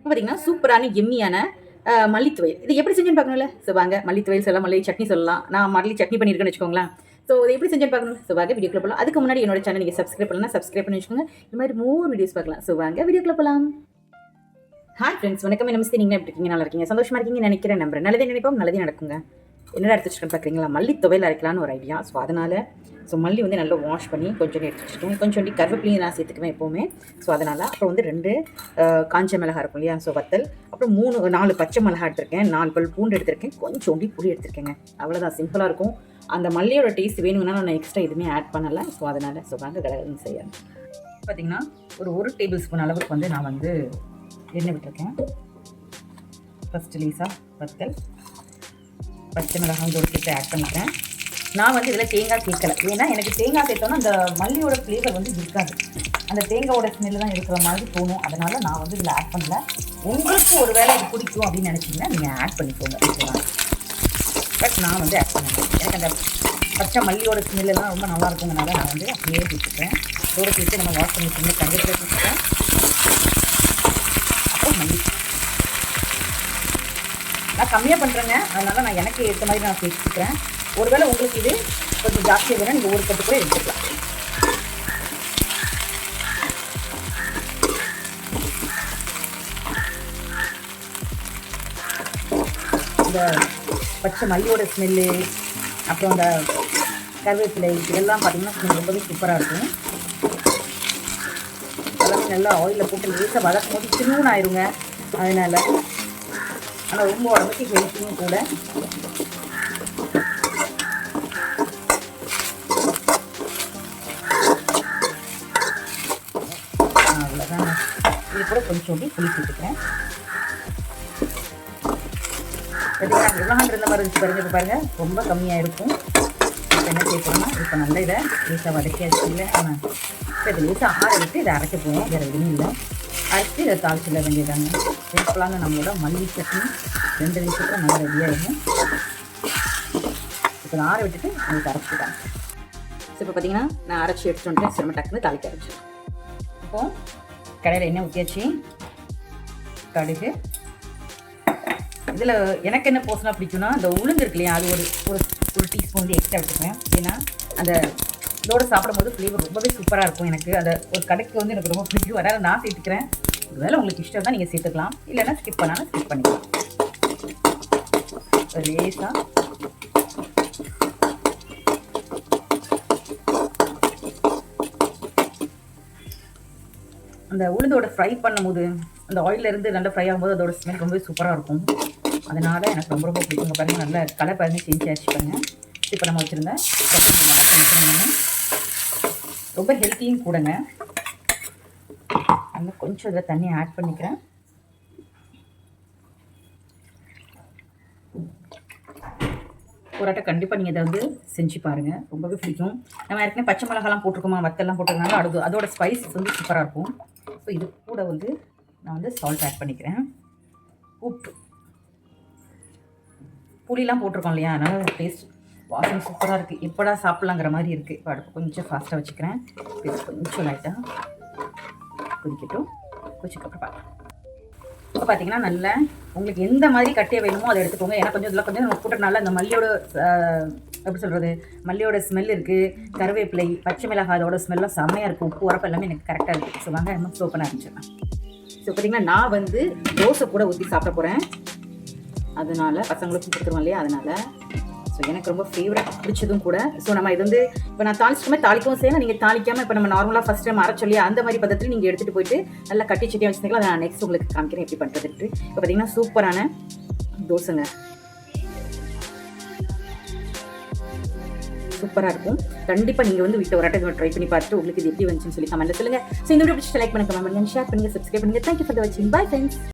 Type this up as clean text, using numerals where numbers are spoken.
பார்த்தீங்கன்னா சூப்பரான எம்மியான மல்லித்துவையல். இது எப்படி செஞ்சுன்னு பார்க்கணும்ல? ஸோ வாங்க மல்லித்துவையல் சொல்லலாம், மல்லி சட்னி சொல்லலாம். நான் மல்லி சட்னி பண்ணியிருக்கேன்னு வச்சுக்கோங்களேன். ஸோ இதை எப்படி செஞ்சுன்னு பார்க்கணும்? ஸோ வாங்க வீடியோக்குள்ள போகலாம். அதுக்கு முன்னாடி என்னோட சேனல் நீங்கள் சப்ஸ்கிரைப் பண்ணலாம், சப்ஸ்கிரைப் பண்ணி வச்சுக்கோங்க. இந்த மாதிரி மோர் வீடியோஸ் பார்க்கலாம். ஸோ வாங்க வீடியோக்குள்ள போகலாம். ஹாய் ஃப்ரெண்ட்ஸ், வணக்கம். நமஸ்தே. நீங்கள் எப்படி இருக்கீங்க? நல்லா இருக்கீங்க? சந்தோஷமா இருக்கீங்கன்னு நினைக்கிறேன், நம்புறேன். நல்லதே நினைப்போம், நல்லதே நடக்குங்க. என்னடா எடுத்து வச்சுக்கேன்னு பார்க்குறீங்களா? மல்லி துவையல் அரைக்கலான்னு ஒரு ஐடியா. ஸோ அதனால் மல்லி வந்து நல்லா வாஷ் பண்ணி கொஞ்சம் எடுத்து வச்சுருக்கேன். கொஞ்சம் கருவேப்பிலையும் நான் சேர்த்துக்குவேன் எப்போவுமே. ஸோ அதனால் அப்புறம் வந்து 2 காஞ்ச மிளகாய் இருக்கும் இல்லையா? ஸோ வத்தல், அப்புறம் 4 பச்சை மிளகாய் எடுத்திருக்கேன், 4 பல் பூண்டு எடுத்திருக்கேன், கொஞ்சோண்டி புளி எடுத்திருக்கேங்க. அவ்வளோதான், சிம்பிளாக இருக்கும். அந்த மல்லியோட டேஸ்ட் வேணும்னா நான் எக்ஸ்ட்ரா எதுவுமே ஆட் பண்ணலை. ஸோ அதனால் வாங்க கடகடன்னு செய்யணும். பார்த்திங்கன்னா ஒரு டேபிள் ஸ்பூன் அளவுக்கு வந்து நான் வந்து எண்ணெய் விட்டுருக்கேன். ஃபஸ்ட்டு லேசாக வத்தல், பச்சை மிளகாய் இதோட சேர்த்து ஆட் பண்ணிக்கிறேன். நான் வந்து இதில் தேங்காய் சேர்க்கலை, ஏன்னா எனக்கு தேங்காய் சேர்த்தோன்னா அந்த மல்லியோட ஃப்ளேவர் வந்து இருக்காது. அந்த தேங்காயோட ஸ்மெல்லு தான் இருக்கிற மாதிரி தோணும். அதனால் நான் வந்து இதில் ஆட் பண்ணல. உங்களுக்கு ஒரு வேளை இது பிடிக்கும் அப்படின்னு நினச்சிங்கன்னா நீங்கள் ஆட் பண்ணிக்கோங்க. பட் நான் வந்து ஆட் பண்ணேன். எனக்கு அந்த பச்சை மல்லியோட ஸ்மெல்லாம் ரொம்ப நல்லா இருக்குங்கிறனால நான் வந்து அப்படியே வச்சுக்கிறேன். இதோட சேர்த்து நம்ம வாஷ் பண்ணி வச்சுருந்தேன், கருவேப்பிலை வச்சுக்கிறேன். அப்புறம் மல்லி நான் கம்மியாக பண்ணுறேங்க, அதனால் நான் எனக்கு ஏற்ற மாதிரி நான் சேர்த்துக்கிறேன். ஒருவேளை உங்களுக்கு இது கொஞ்சம் ஜாஸ்தியாக வேணால் நீங்கள் ஒரு கட்டு கூட எடுத்துக்கலாம். இந்த பச்சை மல்லியோட ஸ்மெல்லு, அப்புறம் அந்த கருவேப்பிலை இதெல்லாம் பார்த்திங்கன்னா ரொம்பவே சூப்பராக இருக்கும். அதெல்லாம் நல்லா ஆயிலில் போட்டு லேசாக வதக்கும் போது சின்னூன்னு ஆயிருங்க. அதனால் ஆனால் ரொம்ப உடம்புக்கு ஹெல்த்தியும் கூட. அவ்வளோதான். இது கூட கொஞ்சம் புளி சேர்த்துக்கிறேன். பார்த்தீங்கன்னா எவ்வளோ இருந்த மாதிரி இருந்துச்சு பாருங்க. இப்போ பாருங்கள் ரொம்ப கம்மியாக இருக்கும். இப்போ என்ன சேர்க்கணும்னா இப்போ நல்ல இதை லேசாக வதக்கியாச்சு இல்லை. ஆனால் இப்போ இதை லேசாக ஆற விட்டு இதை அரைக்க போவோம், வேறு எதுவும் இல்லை. அரைச்சி இதை தாளிச்சிட வேண்டியதாங்க. சிம்பிளான நம்மளோட மல்லி சட்னி 2 நிமிஷத்தில் நல்லா ரெடியாகிடும். இப்போ நான் ஆற விட்டுட்டு உங்களுக்கு அரைச்சிட்டாங்க. ஸோ இப்போ பார்த்தீங்கன்னா நான் அரைச்சி எடுத்துட்டு வந்துட்டு சிரம டக்குன்னு தாளிக்க ஆரம்பிச்சேன். இப்போது கடையில் எண்ணெய் ஊற்றியாச்சு, கடுகு. இதில் எனக்கு என்ன போசனாக பிடிக்கும்னா அந்த உளுந்து இருக்கு இல்லையா, அது ஒரு டீஸ்பூன் வந்து எக்ஸ்ட்ரா எடுத்துக்குவேன். ஏன்னா அந்த இதோடு சாப்பிடும்போது ஃப்ளேவர் ரொம்பவே சூப்பராக இருக்கும். எனக்கு அதை ஒரு கடைக்கு வந்து எனக்கு ரொம்ப பிடிக்கும், அதனால் நான் சேர்த்துக்கிறேன். ஒருவேளை உங்களுக்கு இஷ்டம் தான் நீங்கள் சேர்த்துக்கலாம், இல்லைன்னா ஸ்கிப் பண்ணாலும் ஸ்கிப் பண்ணிக்கலாம். லேசாக அந்த உளுந்தோட ஃப்ரை பண்ணும்போது அந்த ஆயிலிருந்து நல்லா ஃப்ரை ஆகும்போது அதோட ஸ்மெல் ரொம்பவே சூப்பராக இருக்கும். அதனால் எனக்கு ரொம்ப பிடிக்குங்க. பாருங்கள் நல்ல கலர் பாருங்கள் சேஞ்ச் ஆச்சு பாருங்கள். இப்போ நம்ம வச்சுருந்தேன் ரொம்ப ஹெல்த்தியும் கூடங்க. அங்கே கொஞ்சம் இதில் தண்ணி ஆட் பண்ணிக்கிறேன். போராட்டம் கண்டிப்பாக நீங்கள் இதை வந்து செஞ்சு பாருங்கள், ரொம்பவே பிடிக்கும். நம்ம ஏற்கனவே பச்சை மிளகாலாம் போட்டிருக்கோமா, வத்தெல்லாம் போட்டிருக்கனால அதோட ஸ்பைஸ் வந்து சூப்பராக இருக்கும். ஸோ இது கூட வந்து நான் வந்து சால்ட் ஆட் பண்ணிக்கிறேன். உப்பு, புளிலாம் போட்டிருக்கோம் இல்லையா, அதனால் டேஸ்ட் வாசனை சூப்பராக இருக்குது. எப்படா சாப்பிட்லாங்கிற மாதிரி இருக்குது. இப்போ அடுப்பு கொஞ்சம் ஃபாஸ்ட்டாக வச்சுக்கிறேன். கொஞ்சம் லைட்டாக கொதிக்கட்டும். கொதிச்சுக்கப்புறம் பார்க்கலாம். இப்போ பார்த்தீங்கன்னா நல்ல உங்களுக்கு எந்த மாதிரி கட்டியாக வேணுமோ அதை எடுத்துக்கோங்க. ஏன்னா கொஞ்சம் இதில் கொஞ்சம் போட்டனால அந்த மல்லியோட எப்படி சொல்கிறது, மல்லியோட ஸ்மெல் இருக்குது, கருவேப்பிலை, பச்சை மிளகாய் அதோட ஸ்மெல்லாம் செம்மையாக இருக்குது. உப்பு உரப்பு எல்லாமே எனக்கு கரெக்டாக இருக்குது. ஸோ வாங்க இன்னும் ஸ்லோ பண்ண ஆரம்பிச்சிடலாம். ஸோ பார்த்தீங்கன்னா நான் வந்து தோசை கூட ஊற்றி சாப்பிட போகிறேன். அதனால் பசங்களுக்கும் கொடுத்துருவோம் இல்லையா, அதனால் ஸோ எனக்கு ரொம்ப ஃபேவரட் பிடிச்சதும் கூட. ஸோ நம்ம இது வந்து இப்போ நான் தாளிச்சிட்டுமே தாளிக்கவும் செய்யலாம். நீங்கள் தாளிக்காமல் இப்போ நம்ம நார்மலாக ஃபஸ்ட் டைம் அரைச்சொல்லி அந்த மாதிரி பதத்தில் நீங்கள் எடுத்துகிட்டு போயிட்டு நல்லா கட்டி சட்டியாக வச்சுருக்கலாம். அதை நான் நெக்ஸ்ட் உங்களுக்கு காமிக்கிறேன் எப்படி பண்ணுறதுட்டு. இப்போ பார்த்தீங்கன்னா சூப்பரான தோசைங்க, சூப்பராக இருக்கும். கண்டிப்பாக நீங்கள் வந்து வீட்டில் ஒரு ஆட்டை ட்ரை பண்ணி பார்த்துட்டு உங்களுக்கு இது எப்படி வந்துச்சுன்னு சொல்லி கமெண்ட்டில் சொல்லுங்கள். ஸோ இந்த வீடியோ பிடிச்சி லைக் பண்ணுங்க, கமெண்ட் பண்ணுங்க, ஷேர் பண்ணுங்கள், சப்ஸ்கிரைப் பண்ணுங்கள். தேங்க்யூ ஃபார் வாட்சிங். Bye friends.